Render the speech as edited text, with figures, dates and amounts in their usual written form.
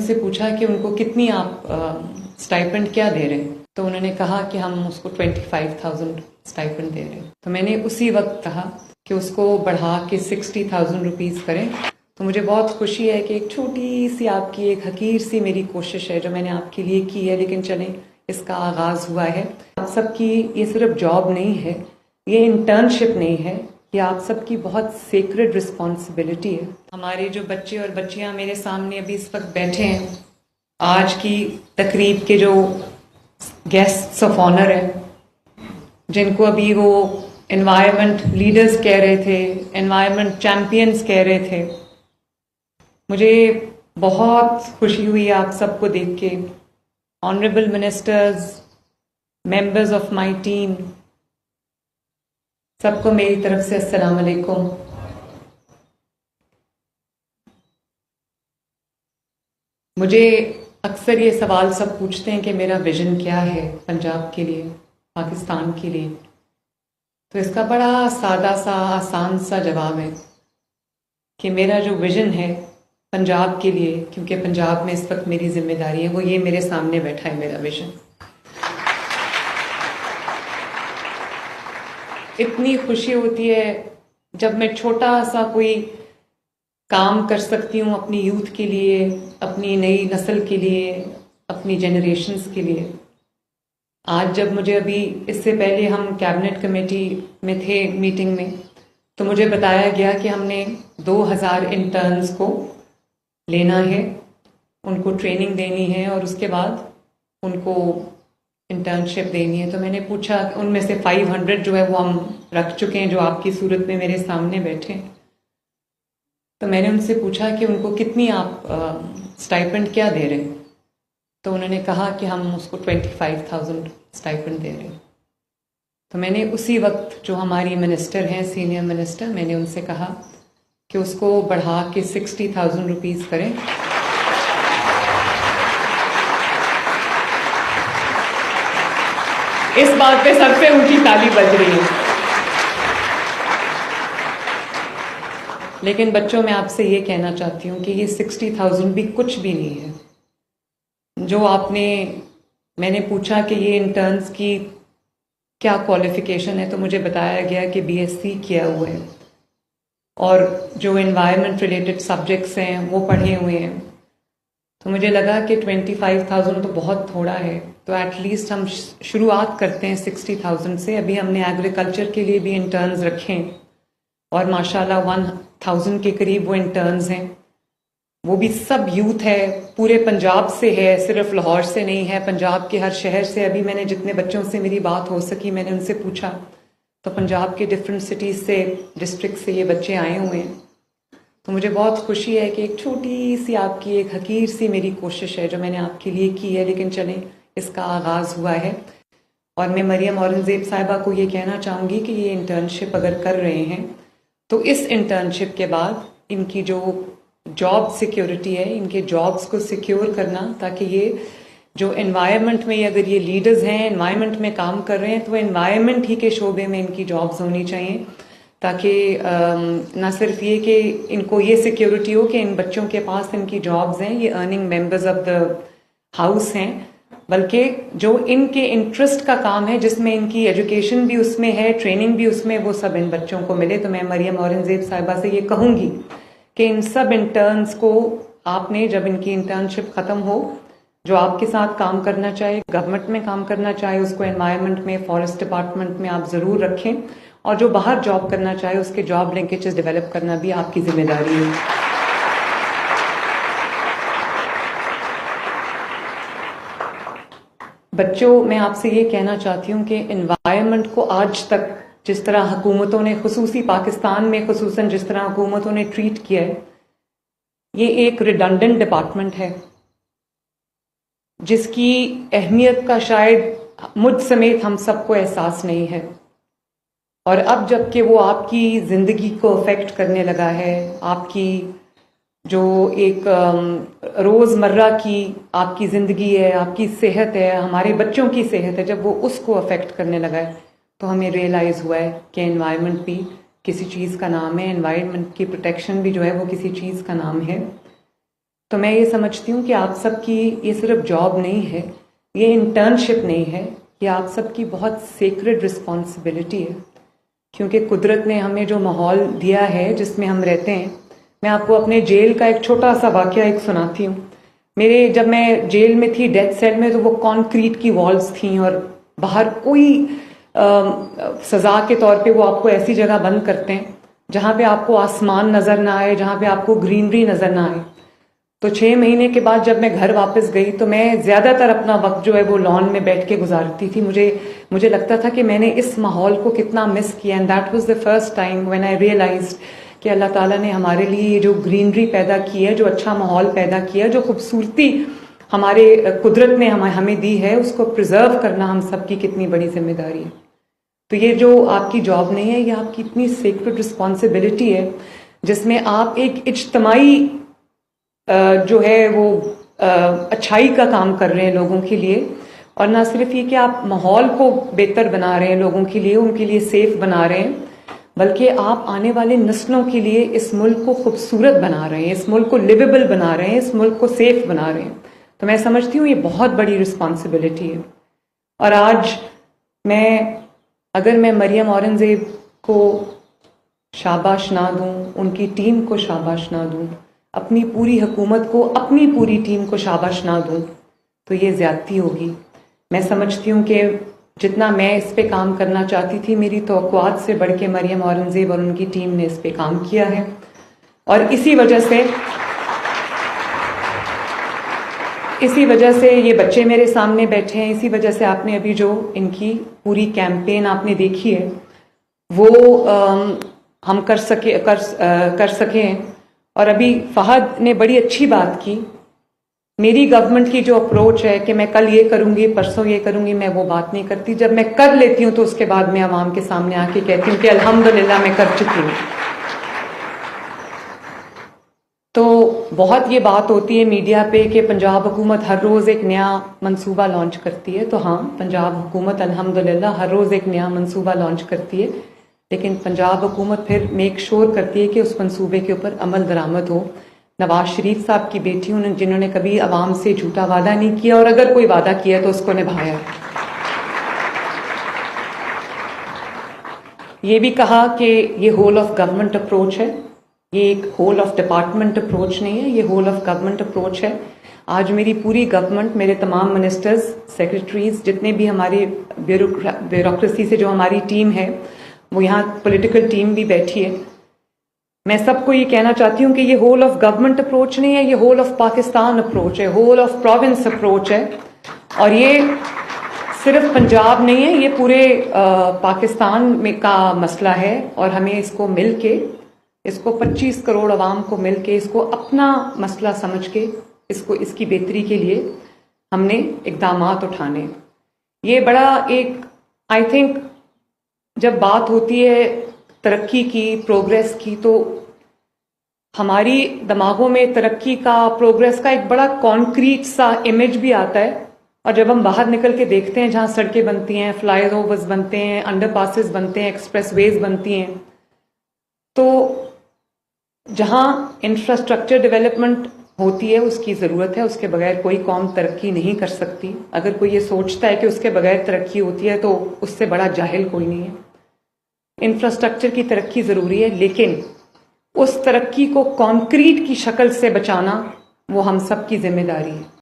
उनसे पूछा कि उनको कितनी आप स्टाइपेंड क्या दे रहे हैं, तो उन्होंने कहा कि हम उसको 25,000 स्टाइपेंड दे रहे हैं। तो मैंने उसी वक्त कहा कि उसको बढ़ा के 60,000 रुपीज़ करें। तो मुझे बहुत खुशी है कि एक छोटी सी आपकी एक हकीर सी मेरी कोशिश है जो मैंने आपके लिए की है, लेकिन चलें इसका आगाज़ हुआ है। आप सबकी ये सिर्फ जॉब नहीं है, ये इंटर्नशिप नहीं है, ये आप सबकी बहुत सेक्रेड रिस्पॉन्सिबिलिटी है। हमारे जो बच्चे और बच्चियां मेरे सामने अभी इस वक्त बैठे हैं, आज की तकरीब के जो गेस्ट्स ऑफ ऑनर हैं, जिनको अभी वो एनवायरनमेंट लीडर्स कह रहे थे, एनवायरनमेंट चैम्पियंस कह रहे थे, मुझे बहुत खुशी हुई आप सबको देख के। Honourable ministers, members of my team, सबको मेरी तरफ से अस्सलाम वालेकुम। मुझे अक्सर ये सवाल सब पूछते हैं कि मेरा विजन क्या है पंजाब के लिए, पाकिस्तान के लिए। तो इसका बड़ा सादा सा आसान सा जवाब है कि मेरा जो विजन है पंजाब के लिए, क्योंकि पंजाब में इस वक्त मेरी जिम्मेदारी है, वो ये मेरे सामने बैठा है मेरा विजन। इतनी खुशी होती है जब मैं छोटा सा कोई काम कर सकती हूँ अपनी यूथ के लिए, अपनी नई नस्ल के लिए, अपनी जनरेशन्स के लिए। आज जब मुझे अभी इससे पहले हम कैबिनेट कमेटी में थे मीटिंग में, तो मुझे बताया गया कि हमने 2000 इंटर्न्स को लेना है, उनको ट्रेनिंग देनी है और उसके बाद उनको इंटर्नशिप देनी है। तो मैंने पूछा, उनमें से 500 जो है वो हम रख चुके हैं जो आपकी सूरत में मेरे सामने बैठे हैं। तो मैंने उनसे पूछा कि उनको कितनी आप स्टाइपेंड क्या दे रहे हैं, तो उन्होंने कहा कि हम उसको 25,000 स्टाइपेंड दे रहे हैं। तो मैंने उसी वक्त जो हमारी मिनिस्टर हैं, सीनियर मिनिस्टर, मैंने उनसे कहा कि उसको बढ़ा के 60,000 रुपीज़ करें। इस बात पे सबसे ऊंची ताली बज रही है। लेकिन बच्चों, मैं आपसे ये कहना चाहती हूँ कि ये 60,000 भी कुछ भी नहीं है। जो मैंने पूछा कि ये इंटर्न्स की क्या क्वालिफिकेशन है, तो मुझे बताया गया कि बीएससी किया हुआ है और जो एनवायरनमेंट रिलेटेड सब्जेक्ट्स हैं वो पढ़े हुए हैं। तो मुझे लगा कि 25,000 तो बहुत थोड़ा है, तो एटलीस्ट हम शुरुआत करते हैं 60,000 से। अभी हमने एग्रीकल्चर के लिए भी इंटर्न्स रखे हैं और माशाल्लाह 1000 के करीब वो इंटर्न्स हैं। वो भी सब यूथ है, पूरे पंजाब से है, सिर्फ लाहौर से नहीं है, पंजाब के हर शहर से। अभी मैंने जितने बच्चों से मेरी बात हो सकी मैंने उनसे पूछा, तो पंजाब के डिफरेंट सिटीज़ से, डिस्ट्रिक्ट से ये बच्चे आए हुए हैं। तो मुझे बहुत खुशी है कि एक छोटी सी आपकी एक हकीर सी मेरी कोशिश है जो मैंने आपके लिए की है, लेकिन चलें इसका आगाज़ हुआ है। और मैं मरियम औरंगज़ेब साहिबा को ये कहना चाहूँगी कि ये इंटर्नशिप अगर कर रहे हैं तो इस इंटर्नशिप के बाद इनकी जो जॉब सिक्योरिटी है, इनके जॉब्स को सिक्योर करना, ताकि ये जो एनवायरनमेंट में अगर ये लीडर्स हैं, एनवायरनमेंट में काम कर रहे हैं, तो एनवायरनमेंट ही के शोबे में इनकी जॉब्स होनी चाहिए, ताकि ना सिर्फ ये कि इनको ये सिक्योरिटी हो कि इन बच्चों के पास इनकी जॉब्स हैं, ये earning members of the house हैं, बल्कि जो इनके इंटरेस्ट का काम है, जिसमें इनकी एजुकेशन भी उसमें है, ट्रेनिंग भी उसमें, वो सब इन बच्चों को मिले। तो मैं मरियम औरंगज़ेब साहिबा से ये कहूँगी कि इन सब इंटर्न्स को आपने, जब इनकी इंटर्नशिप ख़त्म हो, जो आपके साथ काम करना चाहे, गवर्नमेंट में काम करना चाहे, उसको एनवायरनमेंट में, फॉरेस्ट डिपार्टमेंट में आप ज़रूर रखें, और जो बाहर जॉब करना चाहे उसके जॉब लिंकेजेस डेवलप करना भी आपकी जिम्मेदारी है। बच्चों, मैं आपसे ये कहना चाहती हूँ कि एनवायरनमेंट को आज तक जिस तरह हुकूमतों ने, खुसूसी पाकिस्तान में खुसूसन जिस तरह हुकूमतों ने ट्रीट किया है, ये एक रिडंडेंट डिपार्टमेंट है जिसकी अहमियत का शायद मुझ समेत हम सबको एहसास नहीं है। और अब जबकि वो आपकी ज़िंदगी को अफेक्ट करने लगा है, आपकी जो एक रोज़मर्रा की आपकी ज़िंदगी है, आपकी सेहत है, हमारे बच्चों की सेहत है, जब वो उसको अफेक्ट करने लगा है, तो हमें रियलाइज़ हुआ है कि एनवायरनमेंट भी किसी चीज़ का नाम है, एनवायरनमेंट की प्रोटेक्शन भी जो है वो किसी चीज़ का नाम है। तो मैं ये समझती हूँ कि आप सबकी ये सिर्फ जॉब नहीं है, ये इंटर्नशिप नहीं है, ये आप सबकी बहुत सेक्रेड रिस्पॉन्सिबिलिटी है, क्योंकि कुदरत ने हमें जो माहौल दिया है जिसमें हम रहते हैं। मैं आपको अपने जेल का एक छोटा सा वाकया एक सुनाती हूँ। मेरे जब मैं जेल में थी डेथ सेल में, तो वो कॉन्क्रीट की वॉल्स थी और बाहर कोई सजा के तौर पे वो आपको ऐसी जगह बंद करते हैं जहाँ पे आपको आसमान नजर ना आए, जहाँ पे आपको ग्रीनरी नजर ना आए। तो 6 महीने के बाद जब मैं घर वापस गई तो मैं ज्यादातर अपना वक्त जो है वो लॉन में बैठ के गुजारती थी। मुझे लगता था कि मैंने इस माहौल को कितना मिस किया। And that was the first time when I realised कि अल्लाह ताला ने हमारे लिए ये जो ग्रीनरी पैदा की है, जो अच्छा माहौल पैदा किया, जो खूबसूरती हमारे कुदरत ने हमें दी है, उसको प्रिजर्व करना हम सबकी कितनी बड़ी जिम्मेदारी है। तो ये जो आपकी जॉब नहीं है, ये आपकी इतनी सेक्रेड रिस्पॉन्सिबिलिटी है, जिसमें आप एक इज्तमाई जो है वो अच्छाई का काम कर रहे हैं लोगों के लिए। और ना सिर्फ ये कि आप माहौल को बेहतर बना रहे हैं लोगों के लिए, उनके लिए सेफ बना रहे हैं, बल्कि आप आने वाले नस्लों के लिए इस मुल्क को खूबसूरत बना रहे हैं, इस मुल्क को लिवेबल बना रहे हैं, इस मुल्क को सेफ बना रहे हैं। तो मैं समझती हूँ ये बहुत बड़ी रिस्पॉन्सिबिलिटी है। और आज अगर मैं मरियम औरंगजेब को शाबाश ना दूं, उनकी टीम को शाबाश ना दूं, अपनी पूरी हुकूमत को, अपनी पूरी टीम को शाबाश ना दूं, तो ये ज्यादती होगी। मैं समझती हूँ कि जितना मैं इस पे काम करना चाहती थी, मेरी तवक्कुआत से बढ़ के मरियम औरंगजेब और उनकी टीम ने इस पे काम किया है। और इसी वजह से ये बच्चे मेरे सामने बैठे हैं, इसी वजह से आपने अभी जो इनकी पूरी कैंपेन आपने देखी है वो हम कर सके हैं। और अभी फहद ने बड़ी अच्छी बात की। मेरी गवर्नमेंट की जो अप्रोच है कि मैं कल ये करूंगी, परसों ये करूंगी, मैं वो बात नहीं करती। जब मैं कर लेती हूँ तो उसके बाद मैं आवाम के सामने आके कहती हूँ कि अल्हम्दुलिल्लाह मैं कर चुकी हूँ। तो बहुत ये बात होती है मीडिया पे कि पंजाब हुकूमत हर रोज़ एक नया मंसूबा लॉन्च करती है। तो हाँ, पंजाब हुकूमत अल्हम्दुलिल्लाह हर रोज़ एक नया मंसूबा लॉन्च करती है, लेकिन पंजाब हुकूमत फिर मेक श्योर करती है कि उस मंसूबे के ऊपर अमल दरामद हो। नवाज शरीफ साहब की बेटी हूँ, जिन्होंने कभी आवाम से झूठा वादा नहीं किया, और अगर कोई वादा किया तो उसको निभाया। ये भी कहा कि ये होल ऑफ गवर्नमेंट अप्रोच है, ये एक होल ऑफ डिपार्टमेंट अप्रोच नहीं है, ये होल ऑफ गवर्नमेंट अप्रोच है। आज मेरी पूरी गवर्नमेंट, मेरे तमाम मिनिस्टर्स, सेक्रेटरीज, जितने भी हमारे ब्यूरोक्रेसी से जो हमारी टीम है, वो यहाँ पॉलिटिकल टीम भी बैठी है। मैं सबको ये कहना चाहती हूँ कि ये होल ऑफ गवर्नमेंट अप्रोच नहीं है, ये होल ऑफ पाकिस्तान अप्रोच है, होल ऑफ प्रोविंस अप्रोच है। और ये सिर्फ पंजाब नहीं है, ये पूरे पाकिस्तान में का मसला है। और हमें इसको मिलके, इसको 25 करोड़ अवाम को मिलके इसको अपना मसला समझ के इसकी बेहतरी के लिए हमने इक़दामात उठाने। ये बड़ा एक, आई थिंक जब बात होती है तरक्की की, प्रोग्रेस की, तो हमारी दिमागों में तरक्की का, प्रोग्रेस का एक बड़ा कॉन्क्रीट सा इमेज भी आता है। और जब हम बाहर निकल के देखते हैं, जहाँ सड़कें बनती हैं, फ्लाईओवर्स बनते हैं, अंडरपासेस बनते हैं, एक्सप्रेसवेज बनती हैं, तो जहाँ इंफ्रास्ट्रक्चर डेवलपमेंट होती है उसकी ज़रूरत है, उसके बगैर कोई कौम तरक्की नहीं कर सकती। अगर कोई ये सोचता है कि उसके बगैर तरक्की होती है तो उससे बड़ा जाहिल कोई नहीं है। इंफ्रास्ट्रक्चर की तरक्की ज़रूरी है, लेकिन उस तरक्की को कॉन्क्रीट की शक्ल से बचाना वो हम सब की जिम्मेदारी है।